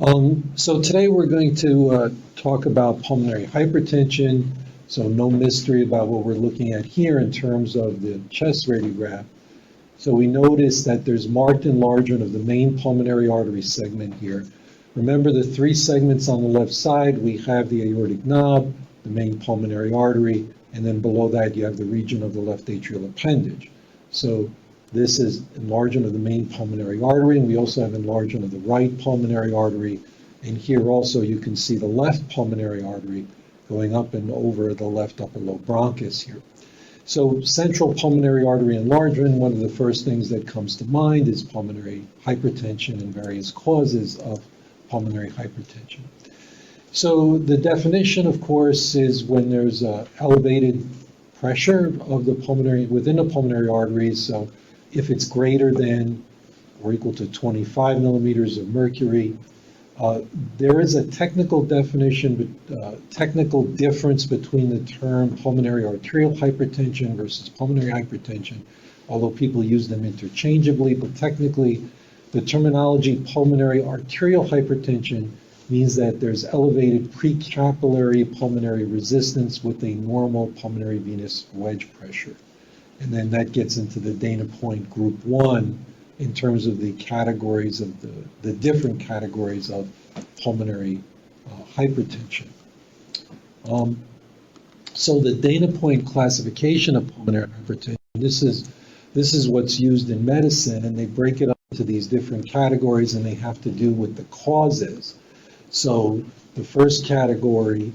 So today we're going to talk about pulmonary hypertension. So no mystery about what we're looking at here in terms of the chest radiograph. So we notice that there's marked enlargement of the main pulmonary artery segment here. Remember the three segments on the left side, we have the aortic knob, the main pulmonary artery, and then below that you have the region of the left atrial appendage. So this is enlargement of the main pulmonary artery, and we also have enlargement of the right pulmonary artery. And here also you can see the left pulmonary artery going up and over the left upper lobe bronchus here. So central pulmonary artery enlargement, one of the first things that comes to mind is pulmonary hypertension and various causes of pulmonary hypertension. So the definition, of course, is when there's elevated pressure of the pulmonary, within the pulmonary arteries. So if it's greater than or equal to 25 millimeters of mercury, there is a technical definition, technical difference between the term pulmonary arterial hypertension versus pulmonary hypertension, although people use them interchangeably, but technically the terminology pulmonary arterial hypertension means that there's elevated precapillary pulmonary resistance with a normal pulmonary venous wedge pressure. And then that gets into the Dana Point Group 1 in terms of the categories of the different categories of pulmonary hypertension. So the Dana Point classification of pulmonary hypertension, this is what's used in medicine, and they break it up into these different categories, and they have to do with the causes. So the first category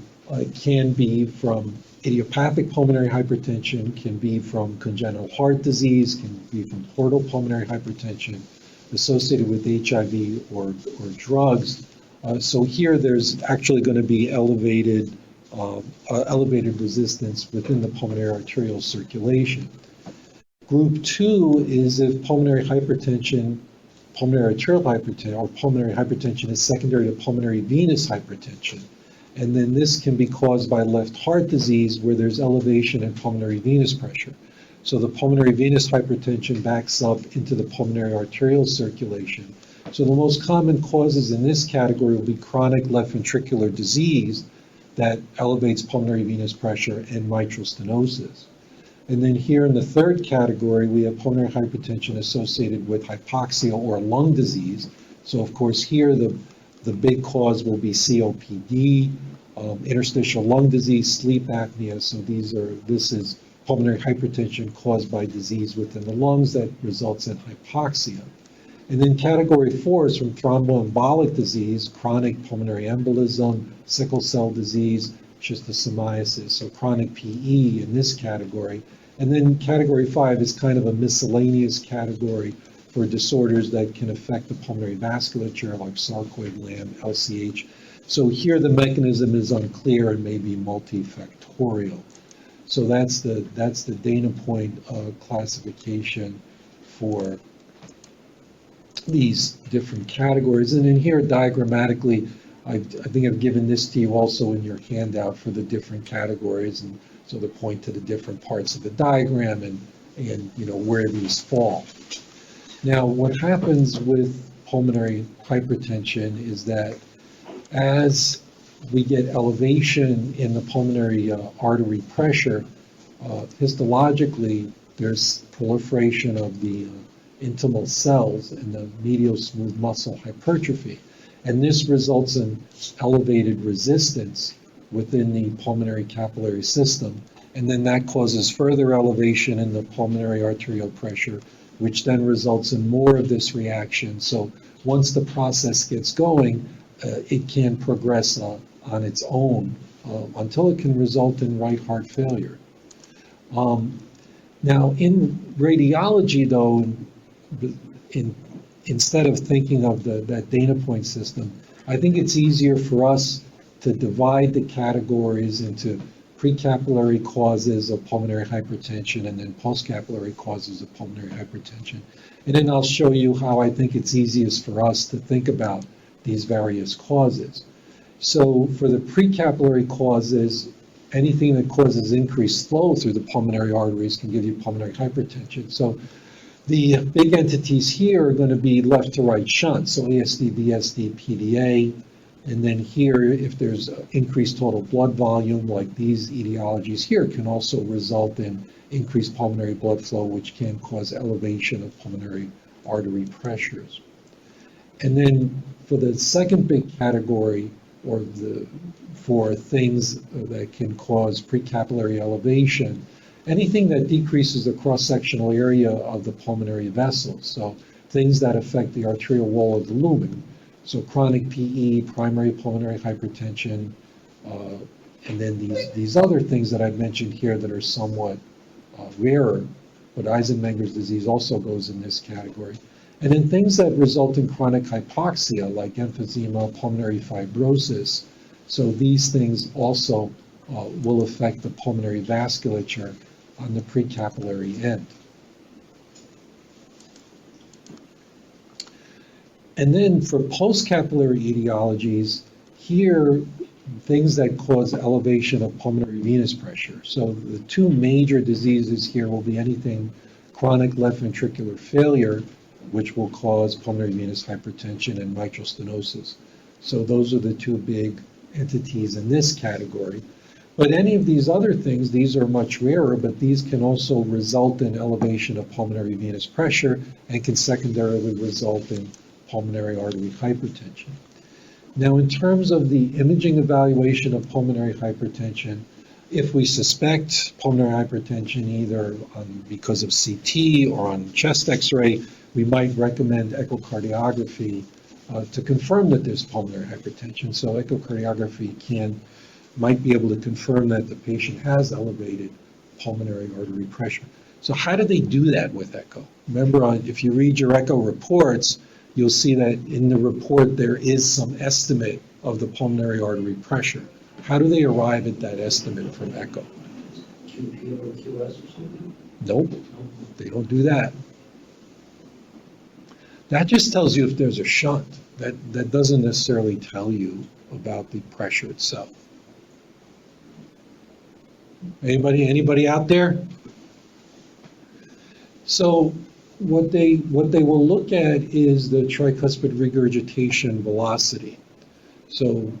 can be from idiopathic pulmonary hypertension, can be from congenital heart disease, can be from portal pulmonary hypertension associated with HIV or drugs. So here there's actually going to be elevated resistance within the pulmonary arterial circulation. Group 2 is if pulmonary arterial hypertension, or pulmonary hypertension is secondary to pulmonary venous hypertension. And then this can be caused by left heart disease where there's elevation in pulmonary venous pressure. So the pulmonary venous hypertension backs up into the pulmonary arterial circulation. So the most common causes in this category will be chronic left ventricular disease that elevates pulmonary venous pressure and mitral stenosis. And then here in the third category, we have pulmonary hypertension associated with hypoxia or lung disease. So of course here the big cause will be COPD, interstitial lung disease, sleep apnea. So this is pulmonary hypertension caused by disease within the lungs that results in hypoxia. And then category 4 is from thromboembolic disease, chronic pulmonary embolism, sickle cell disease, schistosomiasis, so chronic PE in this category. And then category 5 is kind of a miscellaneous category for disorders that can affect the pulmonary vasculature, like sarcoid lamb, LCH. So here the mechanism is unclear and may be multifactorial. So that's the Dana Point classification for these different categories. And in here diagrammatically, I think I've given this to you also in your handout for the different categories, and so they point to the different parts of the diagram and where these fall. Now, what happens with pulmonary hypertension is that as we get elevation in the pulmonary artery pressure, histologically, there's proliferation of the intimal cells and the medial smooth muscle hypertrophy. And this results in elevated resistance within the pulmonary capillary system. And then that causes further elevation in the pulmonary arterial pressure, which then results in more of this reaction. So once the process gets going, it can progress on its own until it can result in right heart failure. Now in radiology though, instead of thinking of that Dana Point system, I think it's easier for us to divide the categories into precapillary causes of pulmonary hypertension and then postcapillary causes of pulmonary hypertension. And then I'll show you how I think it's easiest for us to think about these various causes. So for the precapillary causes, anything that causes increased flow through the pulmonary arteries can give you pulmonary hypertension. So The big entities here are going to be left to right shunt, so ASD, VSD, PDA, and then here, if there's increased total blood volume, like these etiologies here, can also result in increased pulmonary blood flow, which can cause elevation of pulmonary artery pressures. And then for the second big category, for things that can cause precapillary elevation, anything that decreases the cross-sectional area of the pulmonary vessels, so things that affect the arterial wall of the lumen, so chronic PE, primary pulmonary hypertension, and then these other things that I've mentioned here that are somewhat rarer, but Eisenmenger's disease also goes in this category. And then things that result in chronic hypoxia, like emphysema, pulmonary fibrosis. So these things also will affect the pulmonary vasculature on the precapillary end. And then for postcapillary etiologies, here, things that cause elevation of pulmonary venous pressure. So the two major diseases here will be anything chronic left ventricular failure, which will cause pulmonary venous hypertension, and mitral stenosis. So those are the two big entities in this category. But any of these other things, these are much rarer, but these can also result in elevation of pulmonary venous pressure and can secondarily result in pulmonary artery hypertension. Now, in terms of the imaging evaluation of pulmonary hypertension, if we suspect pulmonary hypertension either because of CT or on chest X-ray, we might recommend echocardiography to confirm that there's pulmonary hypertension. So echocardiography might be able to confirm that the patient has elevated pulmonary artery pressure. So how do they do that with echo? Remember, if you read your echo reports, you'll see that in the report there is some estimate of the pulmonary artery pressure. How do they arrive at that estimate from echo? QP or QS or something? Nope, they don't do that. That just tells you if there's a shunt. That doesn't necessarily tell you about the pressure itself. Anybody out there? So what they will look at is the tricuspid regurgitation velocity. So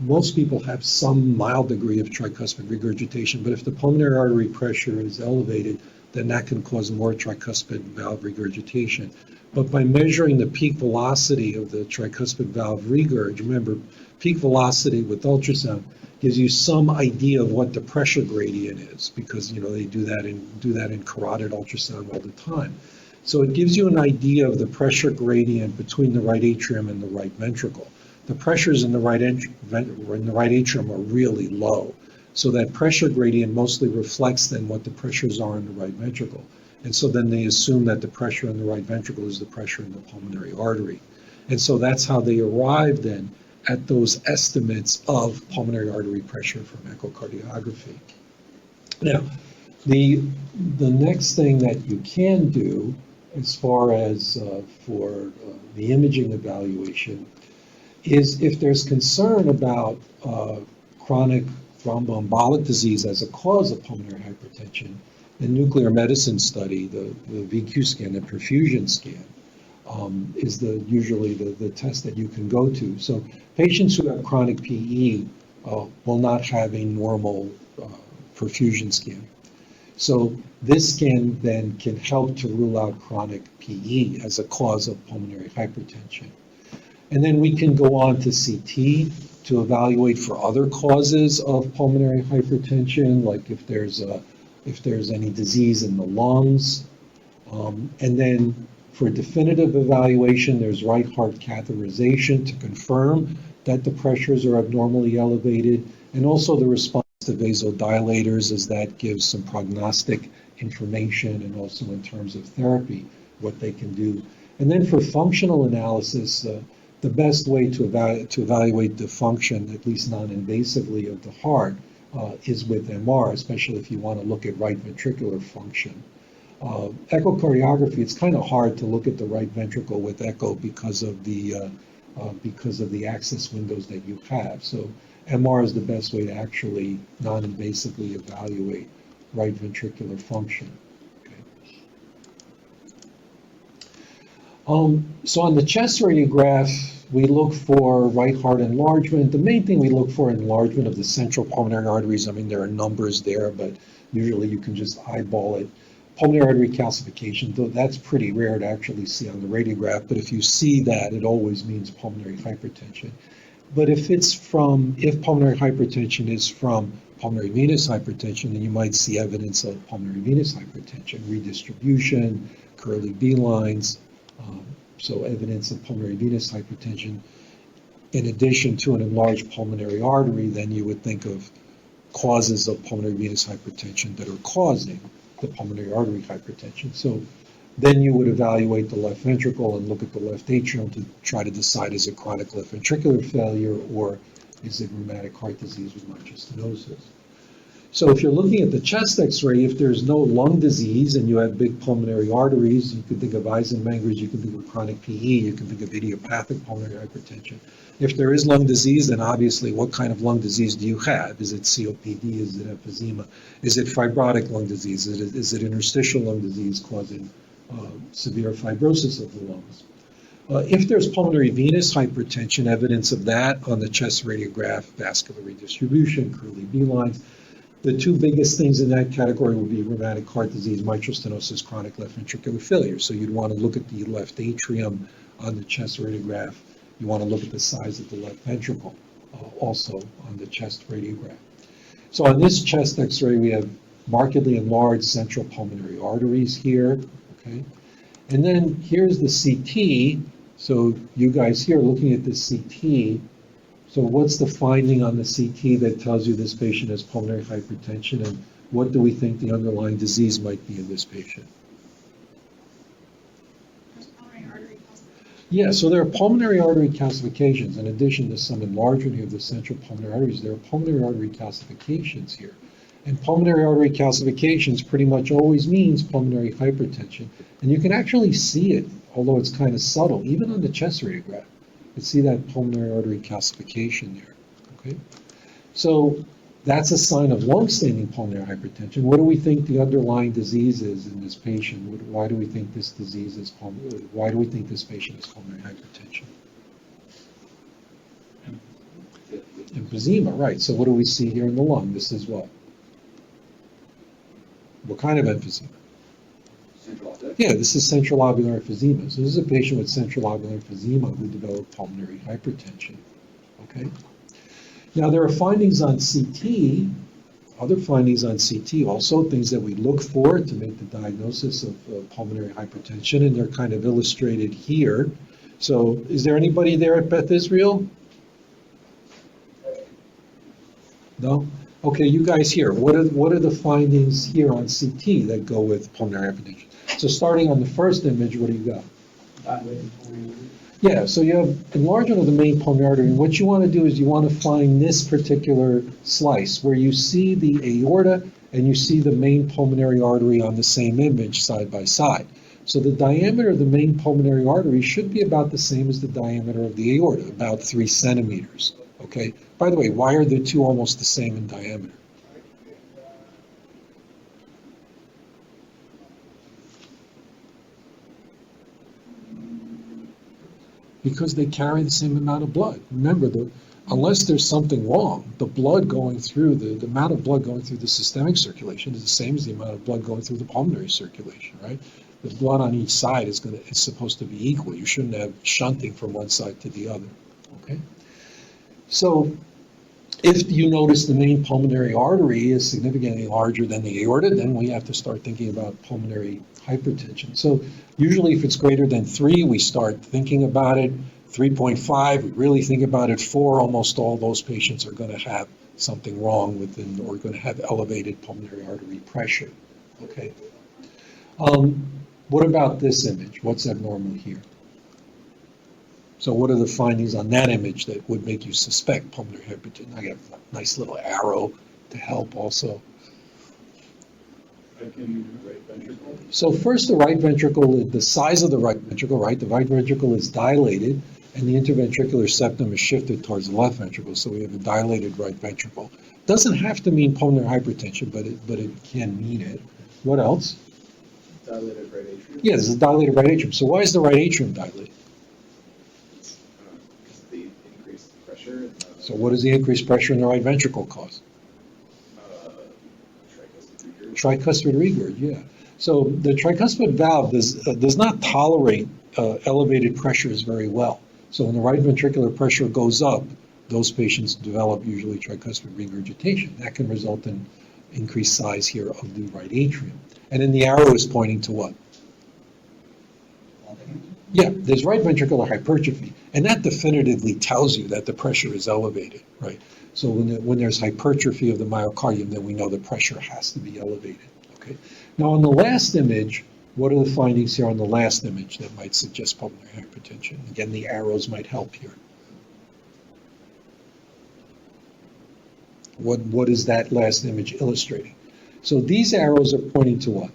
most people have some mild degree of tricuspid regurgitation, but if the pulmonary artery pressure is elevated, then that can cause more tricuspid valve regurgitation. But by measuring the peak velocity of the tricuspid valve regurg, remember, peak velocity with ultrasound gives you some idea of what the pressure gradient is, because they do that in carotid ultrasound all the time. So it gives you an idea of the pressure gradient between the right atrium and the right ventricle. The pressures in the right atrium are really low, so that pressure gradient mostly reflects then what the pressures are in the right ventricle. And so then they assume that the pressure in the right ventricle is the pressure in the pulmonary artery. And so that's how they arrive then at those estimates of pulmonary artery pressure from echocardiography. Now, the next thing that you can do as far as for the imaging evaluation is if there's concern about chronic thromboembolic disease as a cause of pulmonary hypertension, the nuclear medicine study, the VQ scan, the perfusion scan, is usually the test that you can go to. So patients who have chronic PE will not have a normal perfusion scan. So this scan then can help to rule out chronic PE as a cause of pulmonary hypertension. And then we can go on to CT to evaluate for other causes of pulmonary hypertension, like if there's any disease in the lungs. And then for definitive evaluation, there's right heart catheterization to confirm that the pressures are abnormally elevated, and also the response to vasodilators, as that gives some prognostic information, and also in terms of therapy, what they can do. And then for functional analysis, the best way to evaluate the function, at least non-invasively, of the heart is with MR, especially if you want to look at right ventricular function. Echocardiography, it's kind of hard to look at the right ventricle with echo because of the access windows that you have. So MR is the best way to actually non-invasively evaluate right ventricular function. Okay. So on the chest radiograph, we look for right heart enlargement. The main thing we look for enlargement of the central pulmonary arteries. I mean, there are numbers there, but usually you can just eyeball it. Pulmonary artery calcification, though that's pretty rare to actually see on the radiograph, but if you see that, it always means pulmonary hypertension. But if pulmonary hypertension is from pulmonary venous hypertension, then you might see evidence of pulmonary venous hypertension, redistribution, curly B lines, so evidence of pulmonary venous hypertension. In addition to an enlarged pulmonary artery, then you would think of causes of pulmonary venous hypertension that are causing the pulmonary artery hypertension. So then you would evaluate the left ventricle and look at the left atrium to try to decide, is it chronic left ventricular failure or is it rheumatic heart disease with mitral stenosis? So if you're looking at the chest x-ray, if there's no lung disease and you have big pulmonary arteries, you can think of Eisenmenger's, you can think of chronic PE, you can think of idiopathic pulmonary hypertension. If there is lung disease, then obviously what kind of lung disease do you have? Is it COPD? Is it emphysema? Is it fibrotic lung disease? Is it interstitial lung disease causing severe fibrosis of the lungs? If there's pulmonary venous hypertension, evidence of that on the chest radiograph, vascular redistribution, curly B lines. The two biggest things in that category would be rheumatic heart disease, mitral stenosis, chronic left ventricular failure. So you'd want to look at the left atrium on the chest radiograph. You want to look at the size of the left ventricle, also on the chest radiograph. So on this chest x-ray, we have markedly enlarged central pulmonary arteries here, okay? And then here's the CT. So you guys here looking at the CT, so what's the finding on the CT that tells you this patient has pulmonary hypertension, and what do we think the underlying disease might be in this patient? Yeah, so there are pulmonary artery calcifications. In addition to some enlargement here of the central pulmonary arteries, there are pulmonary artery calcifications here. And pulmonary artery calcifications pretty much always means pulmonary hypertension. And you can actually see it, although it's kind of subtle, even on the chest radiograph. You see that pulmonary artery calcification there, okay? So that's a sign of long-standing pulmonary hypertension. What do we think the underlying disease is in this patient? Why do we think this disease is pulmonary? Why do we think this patient has pulmonary hypertension? Emphysema, right. So what do we see here in the lung? This is what? What kind of emphysema? Yeah, this is central lobular emphysema. So this is a patient with central lobular emphysema who developed pulmonary hypertension, okay? Now there are findings on CT, other findings on CT, also things that we look for to make the diagnosis of pulmonary hypertension, and they're kind of illustrated here. So is there anybody there at Beth Israel? No? Okay, you guys here, what are the findings here on CT that go with pulmonary hypertension? So starting on the first image, what do you got? Yeah, so you have enlargement of the main pulmonary artery, and what you want to do is you want to find this particular slice where you see the aorta and you see the main pulmonary artery on the same image side by side. So the diameter of the main pulmonary artery should be about the same as the diameter of the aorta, about 3 centimeters, okay? By the way, why are the two almost the same in diameter? Because they carry the same amount of blood. Remember, unless there's something wrong, the blood going through, the amount of blood going through the systemic circulation is the same as the amount of blood going through the pulmonary circulation, right? The blood on each side is supposed to be equal. You shouldn't have shunting from one side to the other, okay? So if you notice the main pulmonary artery is significantly larger than the aorta, then we have to start thinking about pulmonary hypertension. So usually if it's greater than 3, we start thinking about it. 3.5, we really think about it. 4, almost all those patients are going to have something wrong with them or going to have elevated pulmonary artery pressure, okay? What about this image? What's abnormal here? So what are the findings on that image that would make you suspect pulmonary hypertension? I got a nice little arrow to help also. So first, the right ventricle, the size of the right ventricle, right? The right ventricle is dilated and the interventricular septum is shifted towards the left ventricle. So we have a dilated right ventricle. Doesn't have to mean pulmonary hypertension, but it can mean it. What else? Dilated right atrium. Yeah, there's a dilated right atrium. So why is the right atrium dilated? Because of the increased pressure. So what does the increased pressure in the right ventricle cause? Tricuspid regurg. Tricuspid regurg, yeah. So the tricuspid valve does not tolerate elevated pressures very well. So when the right ventricular pressure goes up, those patients develop usually tricuspid regurgitation. That can result in increased size here of the right atrium. And then the arrow is pointing to what? Yeah, there's right ventricular hypertrophy, and that definitively tells you that the pressure is elevated, right? So when there's hypertrophy of the myocardium, then we know the pressure has to be elevated, okay? Now on the last image, what are the findings here on the last image that might suggest pulmonary hypertension? Again, the arrows might help here. What is that last image illustrating? So these arrows are pointing to what?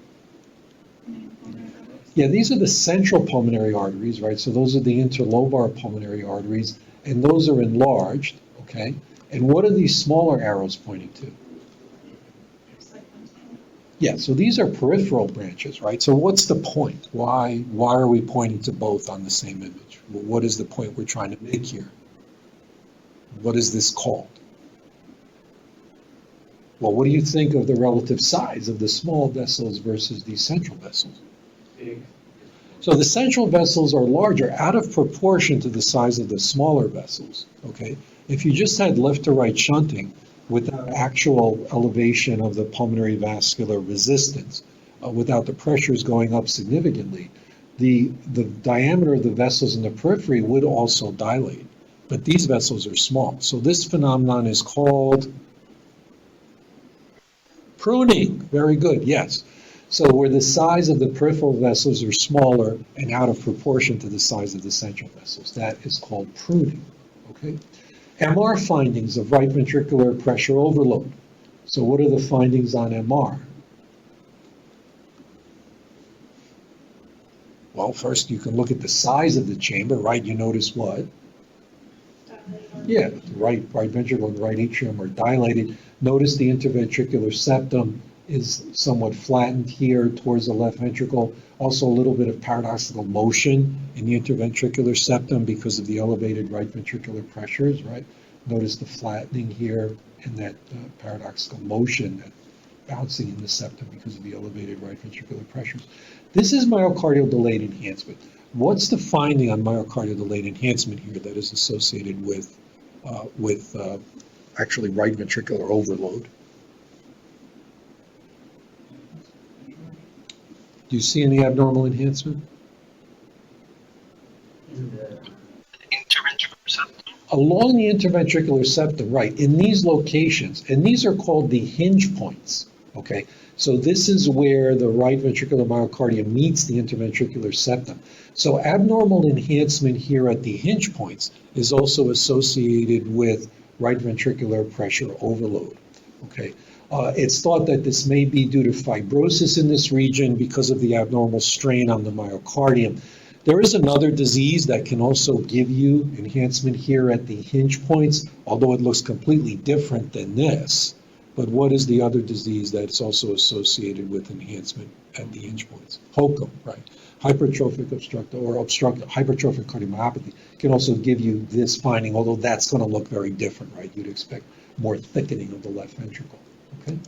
Yeah, these are the central pulmonary arteries, right? So those are the interlobar pulmonary arteries, and those are enlarged, okay? And what are these smaller arrows pointing to? Yeah, so these are peripheral branches, right? So what's the point? Why are we pointing to both on the same image? Well, what is the point we're trying to make here? What is this called? Well, what do you think of the relative size of the small vessels versus these central vessels? Big. So the central vessels are larger out of proportion to the size of the smaller vessels, okay? If you just had left to right shunting without actual elevation of the pulmonary vascular resistance, without the pressures going up significantly, the diameter of the vessels in the periphery would also dilate. But these vessels are small. So this phenomenon is called pruning. Very good, yes. So where the size of the peripheral vessels are smaller and out of proportion to the size of the central vessels, that is called pruning, okay? MR findings of right ventricular pressure overload. So what are the findings on MR? Well, first you can look at the size of the chamber, right? You notice what? Yeah, the right ventricle and the right atrium are dilated. Notice the interventricular septum is somewhat flattened here towards the left ventricle. Also a little bit of paradoxical motion in the interventricular septum because of the elevated right ventricular pressures, right? Notice the flattening here and that paradoxical motion, that bouncing in the septum because of the elevated right ventricular pressures. This is myocardial delayed enhancement. What's the finding on myocardial delayed enhancement here that is associated with actually right ventricular overload? Do you see any abnormal enhancement? Along the interventricular septum, right, in these locations, and these are called the hinge points, okay? So this is where the right ventricular myocardium meets the interventricular septum. So abnormal enhancement here at the hinge points is also associated with right ventricular pressure overload, okay? It's thought that this may be due to fibrosis in this region because of the abnormal strain on the myocardium. There is another disease that can also give you enhancement here at the hinge points, although it looks completely different than this. But what is the other disease that's also associated with enhancement at the hinge points? HOCM, right? Hypertrophic obstructive hypertrophic cardiomyopathy can also give you this finding, although that's going to look very different, right? You'd expect more thickening of the left ventricle, okay?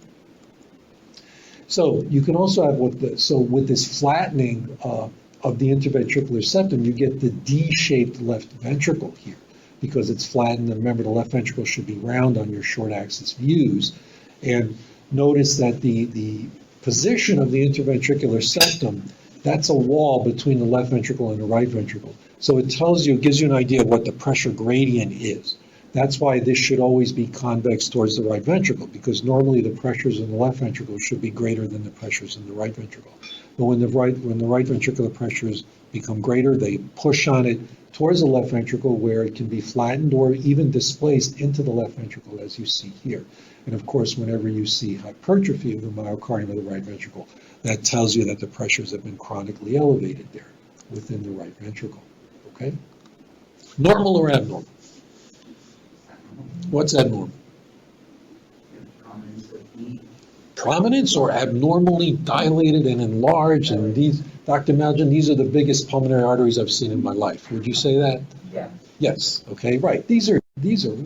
So you can also have with this flattening of the interventricular septum, you get the D-shaped left ventricle here because it's flattened. And remember, the left ventricle should be round on your short axis views. And notice that the position of the interventricular septum, that's a wall between the left ventricle and the right ventricle. So it gives you an idea of what the pressure gradient is. That's why this should always be convex towards the right ventricle, because normally the pressures in the left ventricle should be greater than the pressures in the right ventricle. But when the right ventricular pressures become greater, they push on it towards the left ventricle where it can be flattened or even displaced into the left ventricle, as you see here. And of course, whenever you see hypertrophy of the myocardium of the right ventricle, that tells you that the pressures have been chronically elevated there within the right ventricle, okay? Normal or abnormal? What's abnormal? prominence or abnormally dilated and enlarged, and these, Dr. Maljan, these are the biggest pulmonary arteries I've seen in my life. Would you say that? Yeah. Yes, okay, right. These are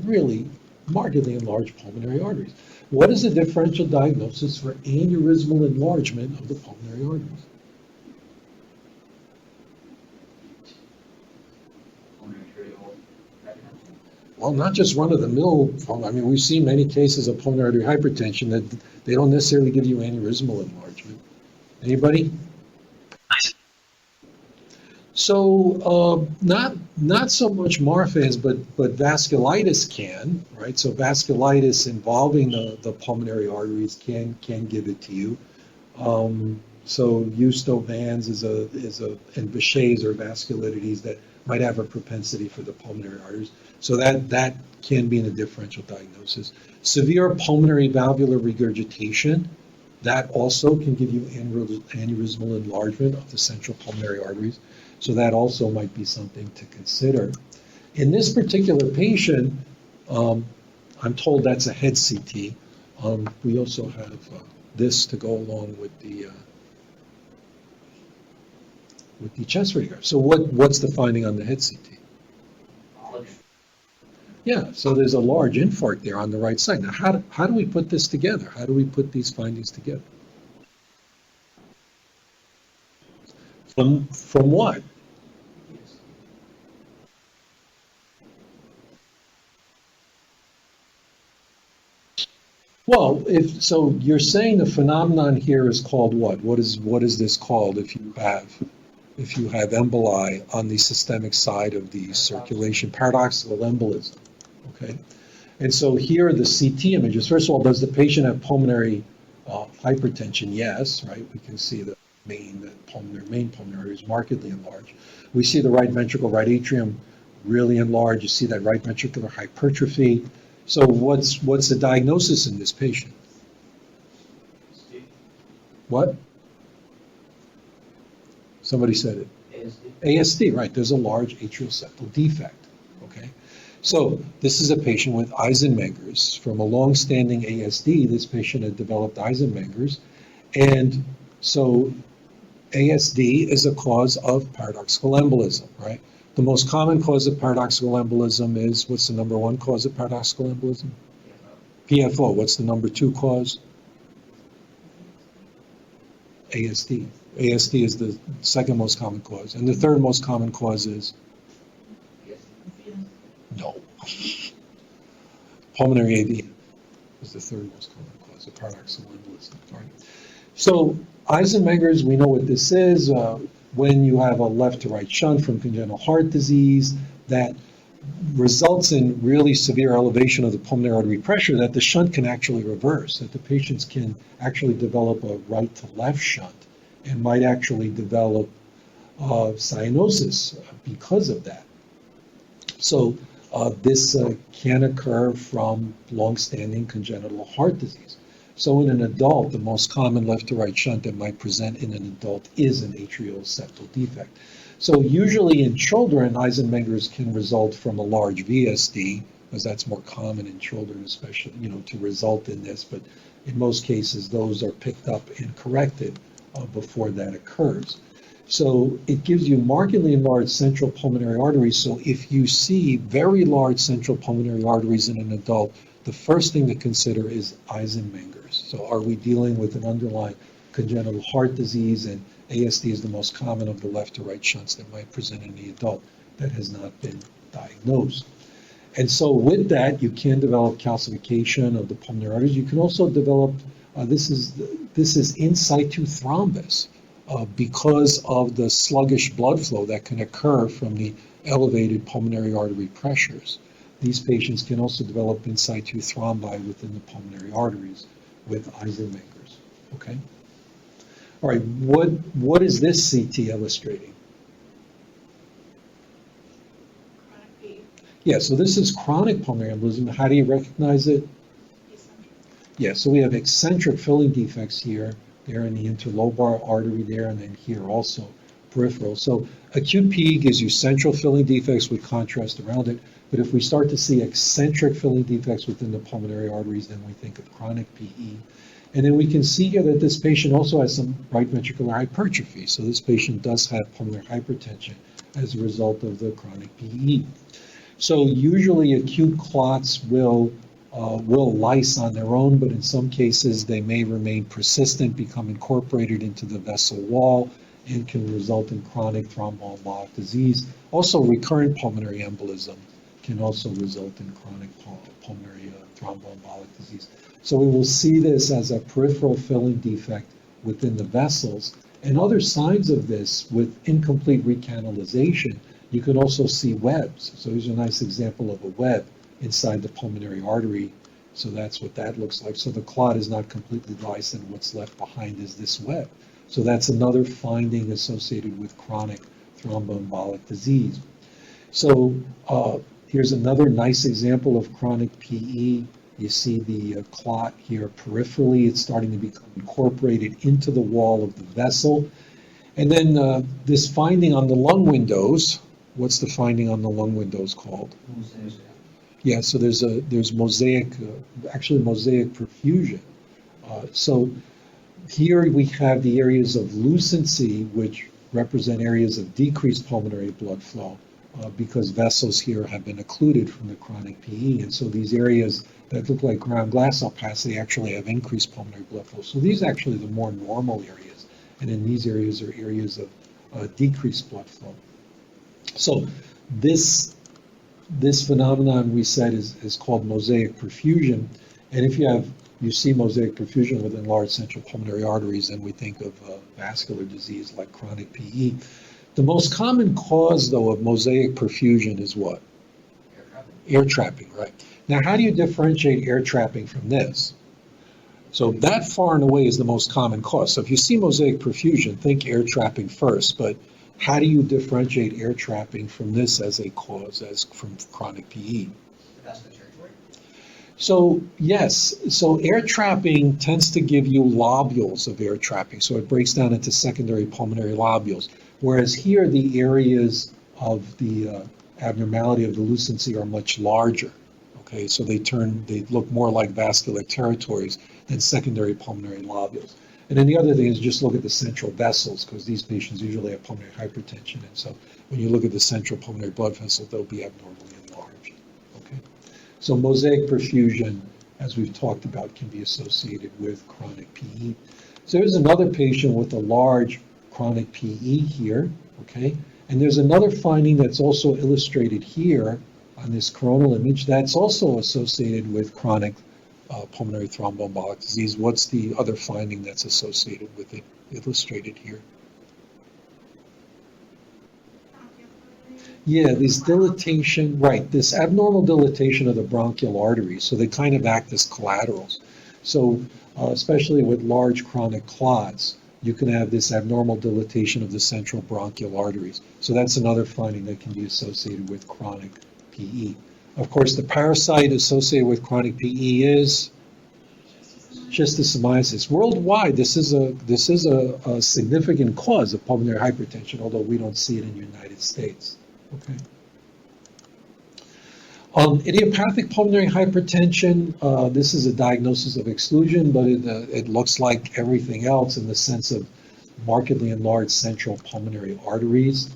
really markedly enlarged pulmonary arteries. What is the differential diagnosis for aneurysmal enlargement of the pulmonary arteries? Well, not just run-of-the-mill, I mean, we've seen many cases of pulmonary artery hypertension that they don't necessarily give you aneurysmal enlargement. Anybody? So not so much Marfan's, but vasculitis can, right? So vasculitis involving the pulmonary arteries can give it to you. So Eusto-Vans and Behçet's are vasculitides that might have a propensity for the pulmonary arteries. So that can be in a differential diagnosis. Severe pulmonary valvular regurgitation, that also can give you aneurysmal enlargement of the central pulmonary arteries. So that also might be something to consider. In this particular patient, I'm told that's a head CT. We also have this to go along with the chest radiograph. So what's the finding on the head CT? Yeah, so there's a large infarct there on the right side. Now, how do we put this together? How do we put these findings together? From what? Well, so you're saying the phenomenon here is called what? What is this called if you have emboli on the systemic side of the circulation? Paradoxical embolism. Okay. And so here are the CT images. First of all, does the patient have pulmonary hypertension? Yes, right? We can see the main pulmonary artery is markedly enlarged. We see the right ventricle, right atrium really enlarged. You see that right ventricular hypertrophy. So what's the diagnosis in this patient? What? Somebody said it. ASD, right. There's a large atrial septal defect. Okay. So this is a patient with Eisenmenger's. From a long-standing ASD, this patient had developed Eisenmenger's. And so ASD is a cause of paradoxical embolism, right? The most common cause of paradoxical embolism is, what's the number one cause of paradoxical embolism? PFO. What's the number two cause? ASD. ASD is the second most common cause. And the third most common cause is? No. Pulmonary AV is the third most common cause of paradoxical embolism. All right. So Eisenmenger's, we know what this is. When you have a left to right shunt from congenital heart disease, that results in really severe elevation of the pulmonary artery pressure that the shunt can actually reverse, that the patients can actually develop a right to left shunt and might actually develop cyanosis because of that. So this can occur from long-standing congenital heart disease. So in an adult, the most common left to right shunt that might present in an adult is an atrial septal defect. So usually in children, Eisenmenger's can result from a large VSD, because that's more common in children, especially, to result in this. But in most cases, those are picked up and corrected before that occurs. So it gives you markedly enlarged central pulmonary arteries. So if you see very large central pulmonary arteries in an adult, the first thing to consider is Eisenmenger's. So are we dealing with an underlying congenital heart disease, and ASD is the most common of the left to right shunts that might present in the adult that has not been diagnosed. And so with that, you can develop calcification of the pulmonary arteries. You can also develop, this is in situ thrombus because of the sluggish blood flow that can occur from the elevated pulmonary artery pressures. These patients can also develop in situ thrombi within the pulmonary arteries with Eisenmenger's. Okay. All right. What is this CT illustrating? Chronic P. Yeah. So this is chronic pulmonary embolism. How do you recognize it? Eccentric. Yeah. So we have eccentric filling defects here, there in the interlobar artery there, and then here also peripheral. So acute PE gives you central filling defects with contrast around it. But if we start to see eccentric filling defects within the pulmonary arteries, then we think of chronic PE. And then we can see here that this patient also has some right ventricular hypertrophy. So this patient does have pulmonary hypertension as a result of the chronic PE. So usually acute clots will lyse on their own, but in some cases they may remain persistent, become incorporated into the vessel wall, and can result in chronic thromboembolic disease. Also, recurrent pulmonary embolism can also result in chronic pulmonary thromboembolic disease. So we will see this as a peripheral filling defect within the vessels. And other signs of this with incomplete recanalization, you can also see webs. So here's a nice example of a web inside the pulmonary artery. So that's what that looks like. So the clot is not completely lysed, and what's left behind is this web. So that's another finding associated with chronic thromboembolic disease. So here's another nice example of chronic PE. You see the clot here peripherally. It's starting to become incorporated into the wall of the vessel. And then this finding on the lung windows, what's the finding on the lung windows called? Yeah, so there's mosaic, actually mosaic perfusion. So here we have the areas of lucency, which represent areas of decreased pulmonary blood flow because vessels here have been occluded from the chronic PE. And so these areas that look like ground glass opacity actually have increased pulmonary blood flow. So these are actually the more normal areas. And in these areas are areas of decreased blood flow. So this phenomenon we said is called mosaic perfusion. And if you see mosaic perfusion with enlarged central pulmonary arteries, and we think of vascular disease like chronic PE. The most common cause, though, of mosaic perfusion is what? Air trapping, right. Now, how do you differentiate air trapping from this? So that far and away is the most common cause. So if you see mosaic perfusion, think air trapping first, but how do you differentiate air trapping from this as a cause, as from chronic PE? So yes, so air trapping tends to give you lobules of air trapping. So it breaks down into secondary pulmonary lobules. Whereas here, the areas of the abnormality of the lucency are much larger. Okay, so they look more like vascular territories than secondary pulmonary lobules. And then the other thing is just look at the central vessels, because these patients usually have pulmonary hypertension. And so when you look at the central pulmonary blood vessel, they'll be abnormally enlarged. Okay, so mosaic perfusion, as we've talked about, can be associated with chronic PE. So there's another patient with a large chronic PE here, okay? And there's another finding that's also illustrated here on this coronal image that's also associated with chronic pulmonary thromboembolic disease. What's the other finding that's associated with it illustrated here? Yeah, this dilatation, right, this abnormal dilatation of the bronchial arteries, so they kind of act as collaterals. So especially with large chronic clots, you can have this abnormal dilatation of the central bronchial arteries. So that's another finding that can be associated with chronic PE. Of course, the parasite associated with chronic PE is schistosomiasis. Worldwide, this is a significant cause of pulmonary hypertension, although we don't see it in the United States. Okay. Idiopathic pulmonary hypertension, this is a diagnosis of exclusion, but it looks like everything else in the sense of markedly enlarged central pulmonary arteries.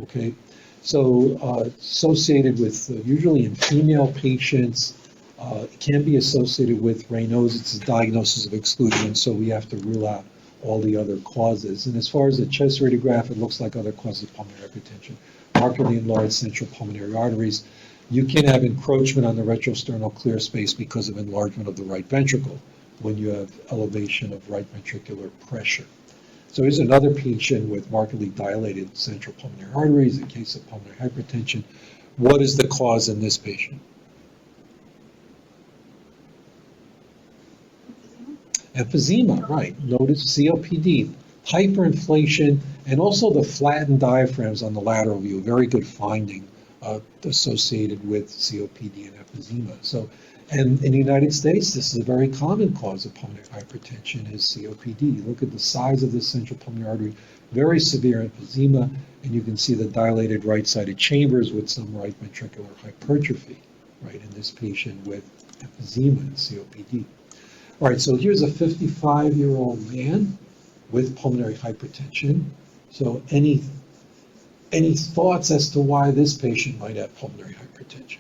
Okay, so associated with usually in female patients, it can be associated with Raynaud's. It's a diagnosis of exclusion, so we have to rule out all the other causes. And as far as the chest radiograph, it looks like other causes of pulmonary hypertension, markedly enlarged central pulmonary arteries. You can have encroachment on the retrosternal clear space because of enlargement of the right ventricle when you have elevation of right ventricular pressure. So here's another patient with markedly dilated central pulmonary arteries in case of pulmonary hypertension. What is the cause in this patient? Emphysema, right. Notice COPD, hyperinflation, and also the flattened diaphragms on the lateral view. Very good finding associated with COPD and emphysema. So, and in the United States, this is a very common cause of pulmonary hypertension is COPD. Look at the size of the central pulmonary artery, very severe emphysema, and you can see the dilated right-sided chambers with some right ventricular hypertrophy, right, in this patient with emphysema and COPD. All right, so here's a 55-year-old man with pulmonary hypertension. So any thoughts as to why this patient might have pulmonary hypertension?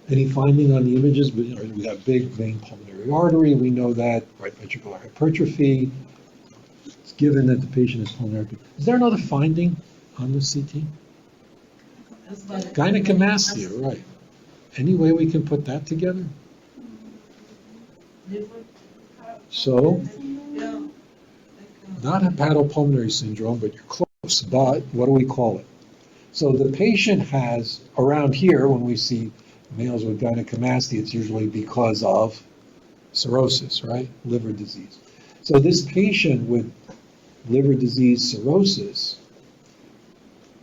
Any finding on the images? We got big vein pulmonary artery, we know that, right ventricular hypertrophy. It's given that the patient has pulmonary. Is there another finding on the CT? Gynecomastia, right. Any way we can put that together? So, not hepatopulmonary syndrome, but you're close. But what do we call it? So the patient has, around here, when we see males with gynecomastia, it's usually because of cirrhosis, right? Liver disease. So this patient with liver disease cirrhosis,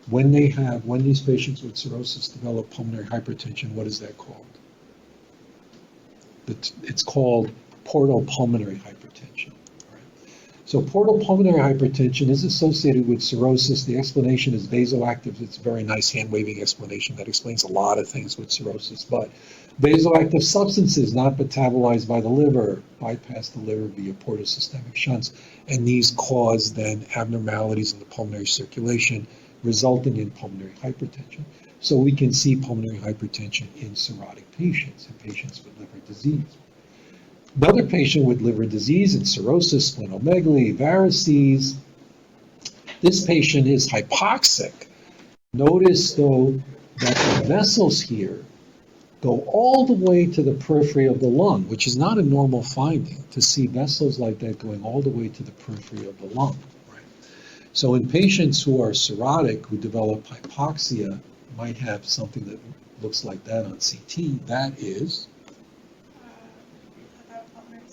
when these patients with cirrhosis develop pulmonary hypertension, what is that called? It's called portal pulmonary hypertension. Right? So portal pulmonary hypertension is associated with cirrhosis. The explanation is vasoactive. It's a very nice hand-waving explanation that explains a lot of things with cirrhosis. But vasoactive substances not metabolized by the liver bypass the liver via portosystemic shunts, and these cause then abnormalities in the pulmonary circulation, resulting in pulmonary hypertension. So we can see pulmonary hypertension in cirrhotic patients and patients with liver disease. Another patient with liver disease and cirrhosis, splenomegaly, varices, this patient is hypoxic. Notice, though, that the vessels here go all the way to the periphery of the lung, which is not a normal finding, to see vessels like that going all the way to the periphery of the lung. Right? So in patients who are cirrhotic, who develop hypoxia, might have something that looks like that on CT. That is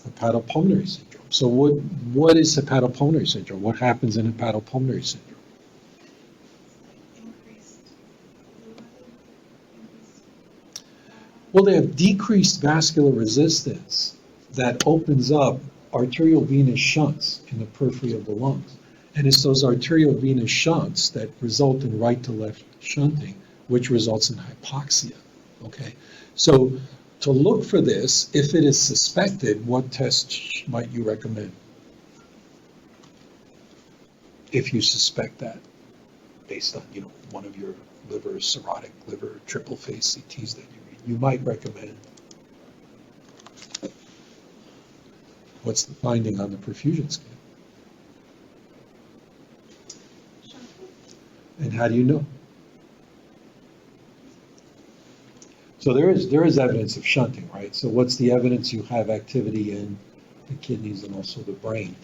hepatopulmonary syndrome. So what is hepatopulmonary syndrome? What happens in hepatopulmonary syndrome? Well, they have decreased vascular resistance that opens up arteriovenous shunts in the periphery of the lungs. And it's those arteriovenous shunts that result in right to left shunting, which results in hypoxia. Okay, so to look for this, if it is suspected, what test might you recommend? If you suspect that, based on one of your cirrhotic liver triple phase CTs that you read, you might recommend. What's the finding on the perfusion scan? And how do you know? So there is evidence of shunting, right? So what's the evidence? You have activity in the kidneys and also the brain.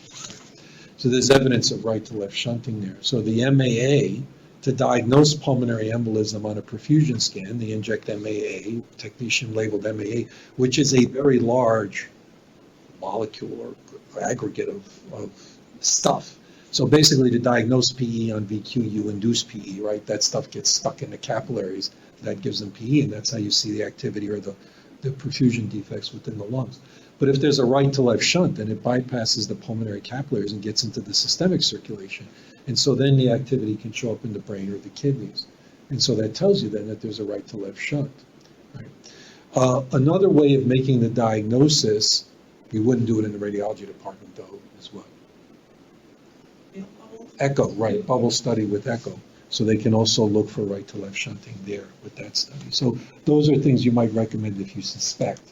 So there's evidence of right to left shunting there. So the MAA, to diagnose pulmonary embolism on a perfusion scan, they inject MAA, technetium labeled MAA, which is a very large molecule or aggregate of stuff. So basically to diagnose PE on VQ, you induce PE, right? That stuff gets stuck in the capillaries. That gives them PE, and that's how you see the activity or the perfusion defects within the lungs. But if there's a right to left shunt, then it bypasses the pulmonary capillaries and gets into the systemic circulation. And so then the activity can show up in the brain or the kidneys. And so that tells you then that there's a right to left shunt. Right? Another way of making the diagnosis, we wouldn't do it in the radiology department though, is what? Echo, right, bubble study with echo. So they can also look for right to left shunting there with that study. So those are things you might recommend if you suspect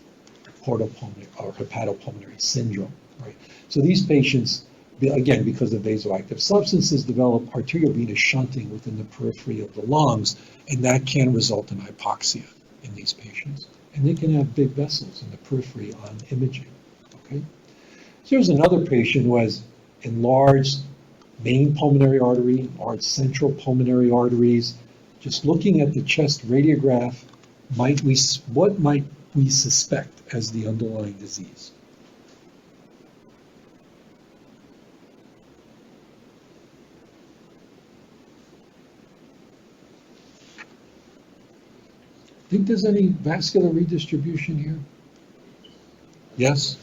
portal pulmonary or hepatopulmonary syndrome, right? So these patients, again, because of vasoactive substances, develop arteriovenous shunting within the periphery of the lungs, and that can result in hypoxia in these patients. And they can have big vessels in the periphery on imaging, okay? So here's another patient who has enlarged main pulmonary artery, enlarged central pulmonary arteries. Just looking at the chest radiograph, what might we suspect as the underlying disease? Think there's any vascular redistribution here? Yes?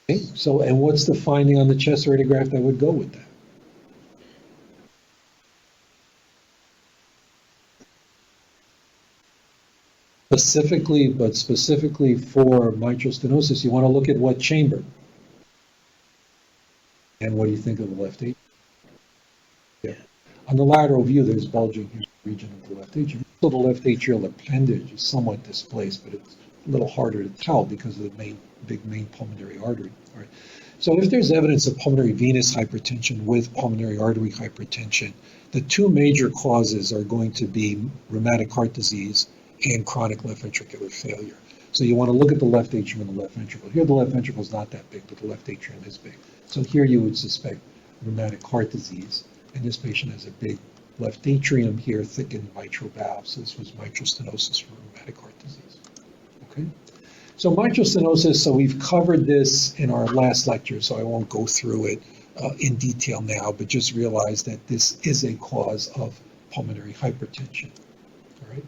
Okay, so, and what's the finding on the chest radiograph that would go with that? Specifically for mitral stenosis, you want to look at what chamber? And what do you think of the left atrium? Yeah. On the lateral view, there's bulging here in the region of the left atrium. So the left atrial appendage is somewhat displaced, but it's a little harder to tell because of the big main pulmonary artery. All right. So if there's evidence of pulmonary venous hypertension with pulmonary artery hypertension, the two major causes are going to be rheumatic heart disease and chronic left ventricular failure. So you want to look at the left atrium and the left ventricle. Here the left ventricle is not that big, but the left atrium is big. So here you would suspect rheumatic heart disease, and this patient has a big left atrium here, thickened mitral valve. So this was mitral stenosis for rheumatic heart disease. Okay. So mitral stenosis, so we've covered this in our last lecture, so I won't go through it in detail now, but just realize that this is a cause of pulmonary hypertension. All right.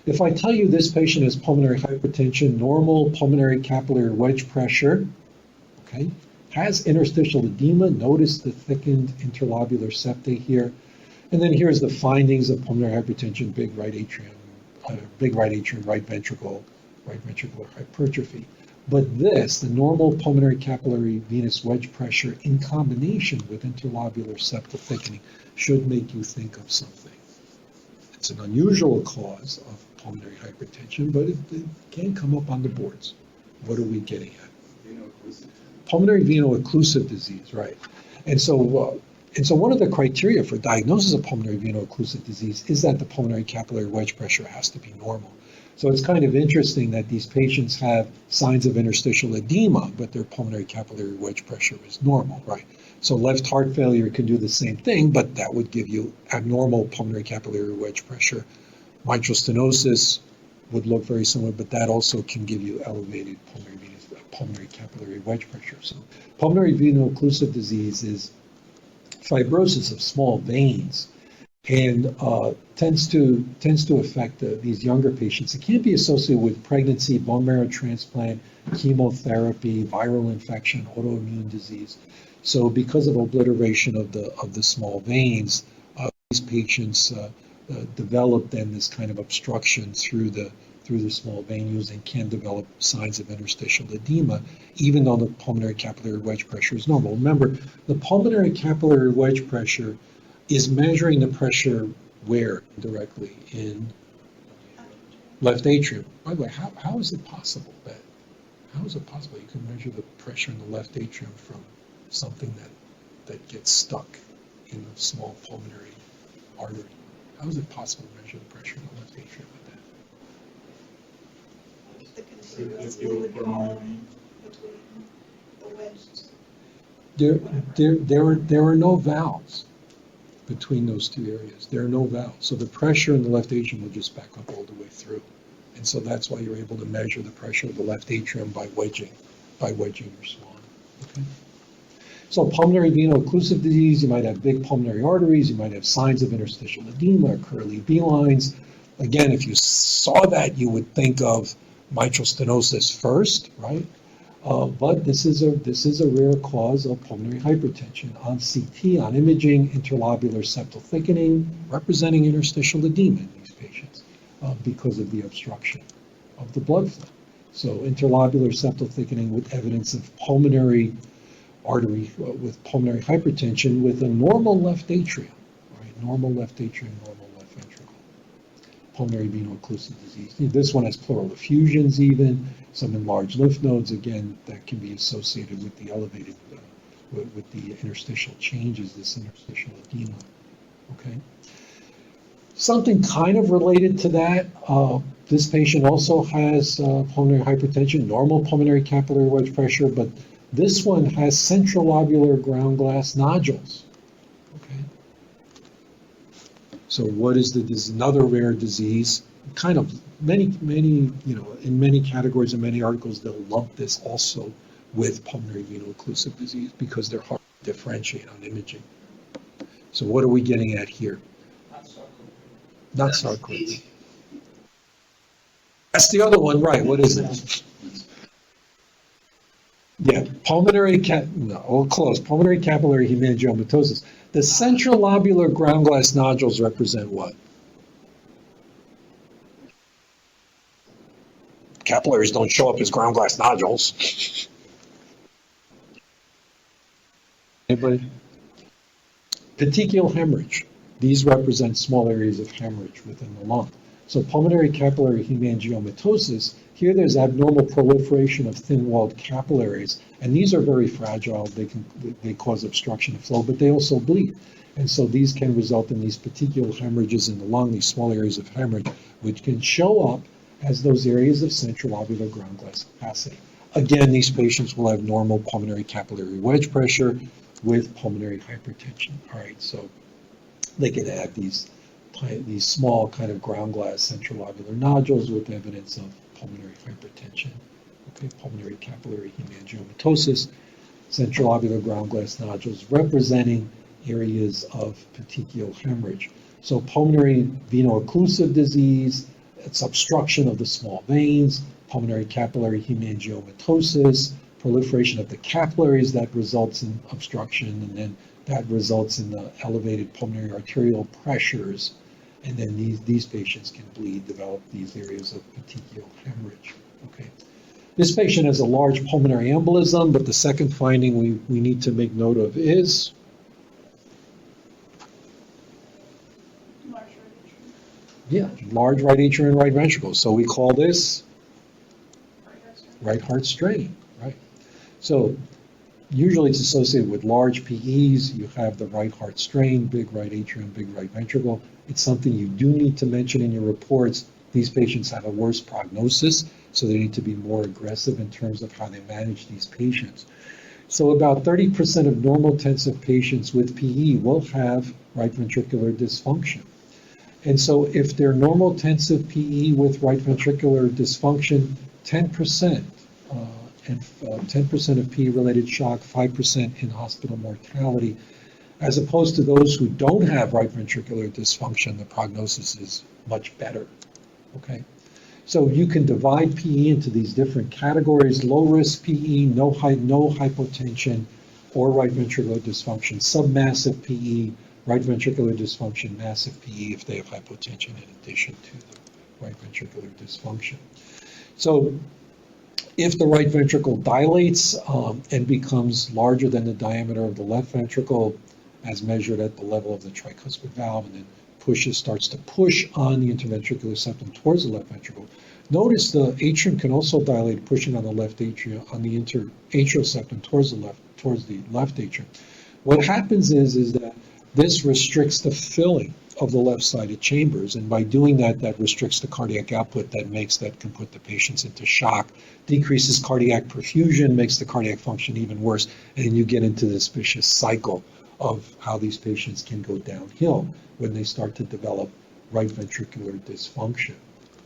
If I tell you this patient has pulmonary hypertension, normal pulmonary capillary wedge pressure, okay, has interstitial edema, notice the thickened interlobular septae here, and then here's the findings of pulmonary hypertension, big right atrium, right ventricle, right ventricular hypertrophy. But this, the normal pulmonary capillary venous wedge pressure in combination with interlobular septal thickening, should make you think of something. It's an unusual cause of pulmonary hypertension, but it can come up on the boards. What are we getting at? Veno-occlusive. Pulmonary veno-occlusive disease, right. And so one of the criteria for diagnosis of pulmonary veno-occlusive disease is that the pulmonary capillary wedge pressure has to be normal. So it's kind of interesting that these patients have signs of interstitial edema, but their pulmonary capillary wedge pressure is normal, right? So left heart failure can do the same thing, but that would give you abnormal pulmonary capillary wedge pressure. Mitral stenosis would look very similar, but that also can give you elevated pulmonary capillary wedge pressure. So pulmonary veno-occlusive disease is fibrosis of small veins, and tends to affect these younger patients. It can be associated with pregnancy, bone marrow transplant, chemotherapy, viral infection, autoimmune disease. So because of obliteration of the small veins, these patients develop then this kind of obstruction through the small venules and can develop signs of interstitial edema, even though the pulmonary capillary wedge pressure is normal. Remember, the pulmonary capillary wedge pressure is measuring the pressure where directly in left atrium. By the way, how is it possible you can measure the pressure in the left atrium from something that gets stuck in the small pulmonary artery? How is it possible to measure the pressure in the left atrium like that? The continuous fluid volume between the wedges. There are no valves between those two areas. There are no valves. So the pressure in the left atrium will just back up all the way through. And so that's why you're able to measure the pressure of the left atrium by wedging your swan. Okay? So pulmonary veno-occlusive disease, you might have big pulmonary arteries, you might have signs of interstitial edema, curly V lines. Again, if you saw that, you would think of mitral stenosis first, right? But this is a rare cause of pulmonary hypertension. On CT, on imaging, interlobular septal thickening, representing interstitial edema in these patients because of the obstruction of the blood flow. So interlobular septal thickening with evidence of pulmonary artery with pulmonary hypertension with a normal left atrium, right? Normal left atrium, normal left ventricle. Pulmonary veno-occlusive disease. This one has pleural effusions even, some enlarged lymph nodes, again, that can be associated with the elevated, with the interstitial changes, this interstitial edema, okay? Something kind of related to that, this patient also has pulmonary hypertension, normal pulmonary capillary wedge pressure, but this one has central lobular ground glass nodules, okay? So what is this is another rare disease, kind of many, in many categories and many articles, they'll lump this also with pulmonary veno-occlusive disease because they're hard to differentiate on imaging. So what are we getting at here? Not sarcoidosis. That's the other one, right? What is it? Yeah, pulmonary capillary hemangiomatosis. The central lobular ground glass nodules represent what? capillaries don't show up as ground glass nodules. Anybody? Petechial hemorrhage. These represent small areas of hemorrhage within the lung. So pulmonary capillary hemangiomatosis, here there's abnormal proliferation of thin-walled capillaries, and these are very fragile. They cause obstruction of flow, but they also bleed. And so these can result in these petechial hemorrhages in the lung, these small areas of hemorrhage, which can show up as those areas of central lobular ground glass opacity. Again, these patients will have normal pulmonary capillary wedge pressure with pulmonary hypertension. All right, so they can have these small kind of ground glass central lobular nodules with evidence of pulmonary hypertension. Okay, pulmonary capillary hemangiomatosis, central lobular ground glass nodules representing areas of petechial hemorrhage. So pulmonary veno-occlusive disease, it's obstruction of the small veins, pulmonary capillary hemangiomatosis, proliferation of the capillaries that results in obstruction, and then that results in the elevated pulmonary arterial pressures, and then these patients can bleed, develop these areas of petechial hemorrhage. Okay. This patient has a large pulmonary embolism, but the second finding we need to make note of is large right atrium and right ventricle. So we call this right heart strain, right? So usually it's associated with large PEs. You have the right heart strain, big right atrium, big right ventricle. It's something you do need to mention in your reports. These patients have a worse prognosis, so they need to be more aggressive in terms of how they manage these patients. So about 30% of normal tensive patients with PE will have right ventricular dysfunction. And so if they're normal tensive PE with right ventricular dysfunction, 10%, and 10% of PE-related shock, 5% in hospital mortality, as opposed to those who don't have right ventricular dysfunction, the prognosis is much better, okay? So you can divide PE into these different categories: low-risk PE, no hypotension, or right ventricular dysfunction; submassive PE, right ventricular dysfunction; massive PE if they have hypotension in addition to the right ventricular dysfunction. So if the right ventricle dilates and becomes larger than the diameter of the left ventricle, as measured at the level of the tricuspid valve, and then starts to push on the interventricular septum towards the left ventricle. Notice the atrium can also dilate, pushing on the left atrium, on the interatrial septum towards the left atrium. What happens is that this restricts the filling of the left-sided chambers, and by doing that, that restricts the cardiac output that can put the patients into shock, decreases cardiac perfusion, makes the cardiac function even worse, and you get into this vicious cycle of how these patients can go downhill when they start to develop right ventricular dysfunction.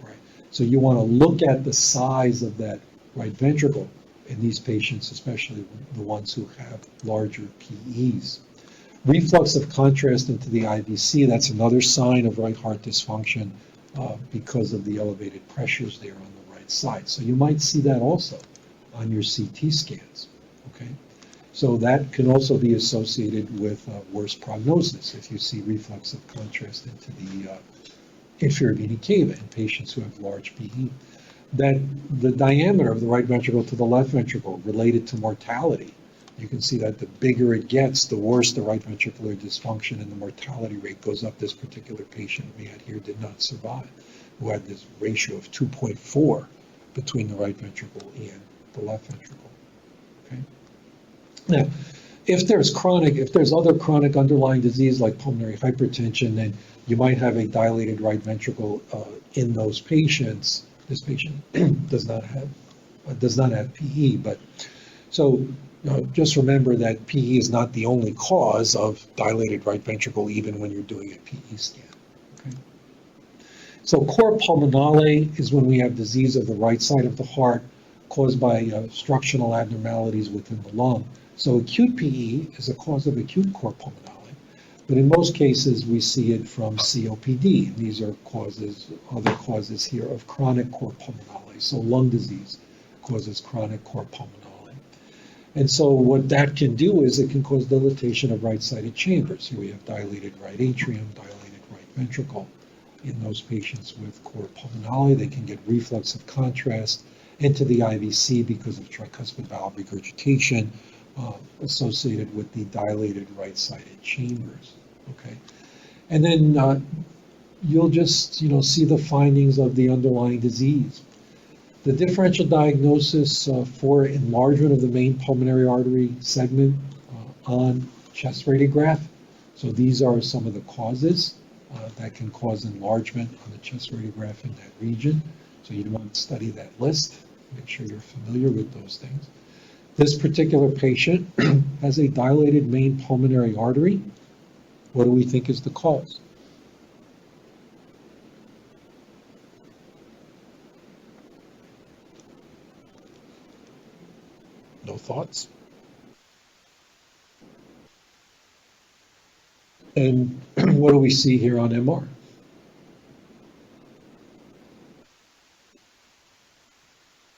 Right? So you want to look at the size of that right ventricle in these patients, especially the ones who have larger PEs. Reflux of contrast into the IVC, that's another sign of right heart dysfunction because of the elevated pressures there on the right side. So you might see that also on your CT scans, okay? So that can also be associated with worse prognosis if you see reflux of contrast into the inferior vena cava in patients who have large PE. That the diameter of the right ventricle to the left ventricle related to mortality. You can see that the bigger it gets, the worse the right ventricular dysfunction, and the mortality rate goes up. This particular patient we had here did not survive, who had this ratio of 2.4 between the right ventricle and the left ventricle. Okay. Now, if there's other chronic underlying disease like pulmonary hypertension, then you might have a dilated right ventricle in those patients. This patient does not have PE, but so. Just remember that PE is not the only cause of dilated right ventricle, even when you're doing a PE scan. Okay? So cor pulmonale is when we have disease of the right side of the heart caused by structural abnormalities within the lung. So acute PE is a cause of acute cor pulmonale, but in most cases we see it from COPD. These are other causes here of chronic cor pulmonale. So lung disease causes chronic cor pulmonale. And so what that can do is it can cause dilatation of right-sided chambers. Here we have dilated right atrium, dilated right ventricle. in those patients with cor pulmonale. They can get reflux of contrast into the IVC because of tricuspid valve regurgitation associated with the dilated right-sided chambers. Okay, and then you'll just see the findings of the underlying disease. The differential diagnosis for enlargement of the main pulmonary artery segment on chest radiograph. So these are some of the causes that can cause enlargement on the chest radiograph in that region. So you'd want to study that list, make sure you're familiar with those things. This particular patient has a dilated main pulmonary artery. What do we think is the cause? No thoughts? And what do we see here on MR?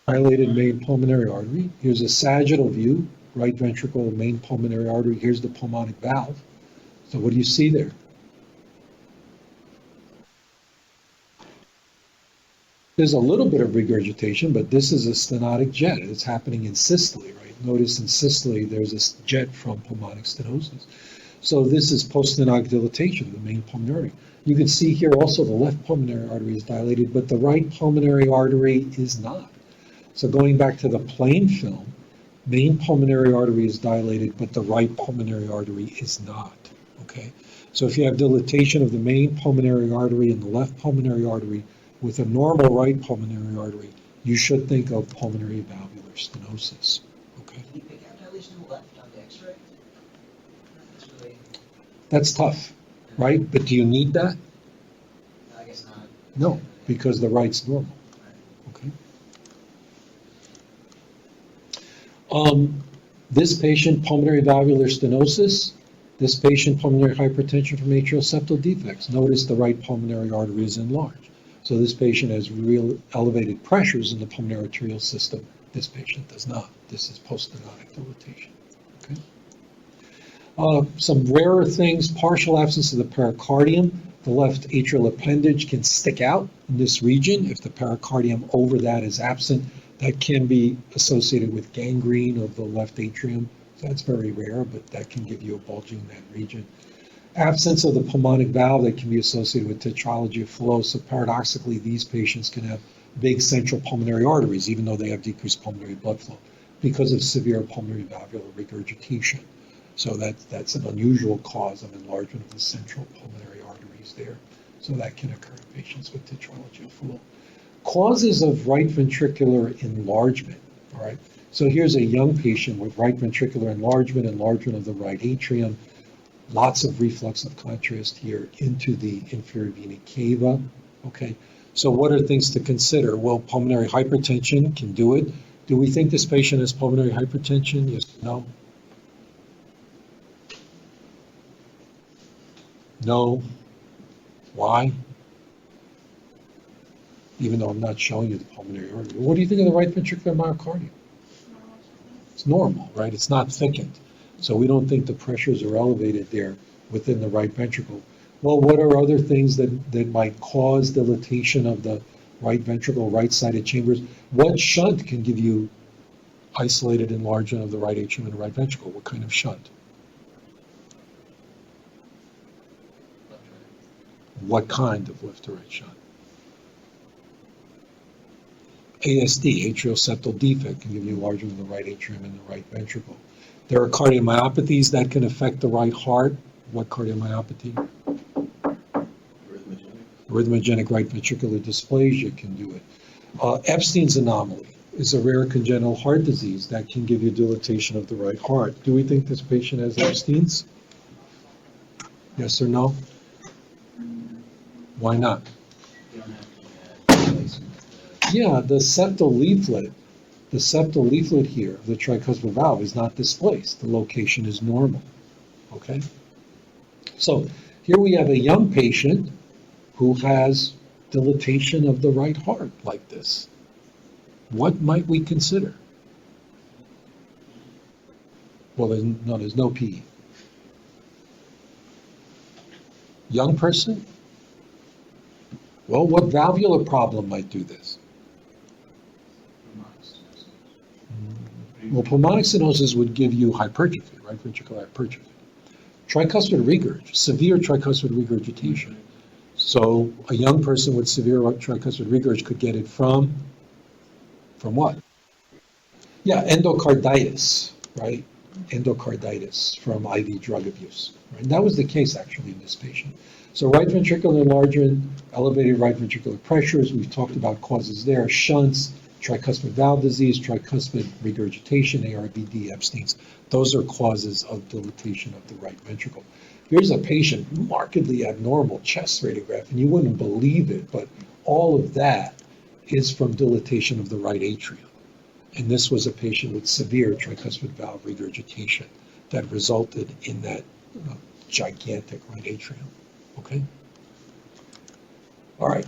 Dilated main pulmonary artery. Here's a sagittal view, right ventricle, main pulmonary artery. Here's the pulmonic valve. So what do you see there? There's a little bit of regurgitation, but this is a stenotic jet. It's happening in systole, right? Notice in systole, there's a jet from pulmonic stenosis. So this is post-stenotic dilatation of the main pulmonary artery. You can see here also the left pulmonary artery is dilated, but the right pulmonary artery is not. So going back to the plain film, main pulmonary artery is dilated, but the right pulmonary artery is not, okay? So if you have dilatation of the main pulmonary artery and the left pulmonary artery with a normal right pulmonary artery, you should think of pulmonary valvular stenosis, okay? Can you pick out dilation on the left on the X-ray? That's really, That's tough, right? But do you need that? I guess not. No, because the right's normal, okay? This patient, pulmonary valvular stenosis. This patient, pulmonary hypertension from atrial septal defects. Notice the right pulmonary artery is enlarged. So this patient has real elevated pressures in the pulmonary arterial system. This patient does not. This is post-stenotic dilatation. Okay. Some rarer things, partial absence of the pericardium. The left atrial appendage can stick out in this region. If the pericardium over that is absent, that can be associated with gangrene of the left atrium. So that's very rare, but that can give you a bulging in that region. Absence of the pulmonic valve that can be associated with tetralogy of flow. So paradoxically, these patients can have big central pulmonary arteries, even though they have decreased pulmonary blood flow, because of severe pulmonary valvular regurgitation. So that's an unusual cause of enlargement of the central pulmonary arteries there. So that can occur in patients with tetralogy of flow. Causes of right ventricular enlargement, all right? So here's a young patient with right ventricular enlargement of the right atrium, lots of reflux of contrast here into the inferior vena cava, okay? So what are things to consider? Well, pulmonary hypertension can do it. Do we think this patient has pulmonary hypertension? Yes, no? No. Why? Even though I'm not showing you the pulmonary artery. What do you think of the right ventricular myocardium? It's normal, right? It's not thickened. So we don't think the pressures are elevated there within the right ventricle. Well, what are other things that might cause dilatation of the right ventricle, right-sided chambers? What shunt can give you isolated enlargement of the right atrium and the right ventricle? What kind of shunt? What kind of left to right shunt? ASD, atrial septal defect, can give you enlargement of the right atrium and the right ventricle. There are cardiomyopathies that can affect the right heart. What cardiomyopathy? Arrhythmogenic right ventricular dysplasia can do it. Epstein's anomaly is a rare congenital heart disease that can give you dilatation of the right heart. Do we think this patient has Epstein's? Yes or no? Why not? Yeah, the septal leaflet here, the tricuspid valve, is not displaced. The location is normal, okay? So here we have a young patient who has dilatation of the right heart like this. What might we consider? Well, there's no PE. Young person? Well, what valvular problem might do this? Well, pulmonic stenosis would give you hypertrophy, right ventricular hypertrophy. Tricuspid regurg, severe tricuspid regurgitation. So a young person with severe tricuspid regurg could get it from what? Yeah, endocarditis, right? Endocarditis from IV drug abuse. Right? And that was the case actually in this patient. So right ventricular enlargement, elevated right ventricular pressures, we've talked about causes there, shunts, tricuspid valve disease, tricuspid regurgitation, ARBD, Epstein's. Those are causes of dilatation of the right ventricle. Here's a patient, markedly abnormal chest radiograph, and you wouldn't believe it, but all of that is from dilatation of the right atrium. And this was a patient with severe tricuspid valve regurgitation that resulted in that gigantic right atrium. Okay? All right.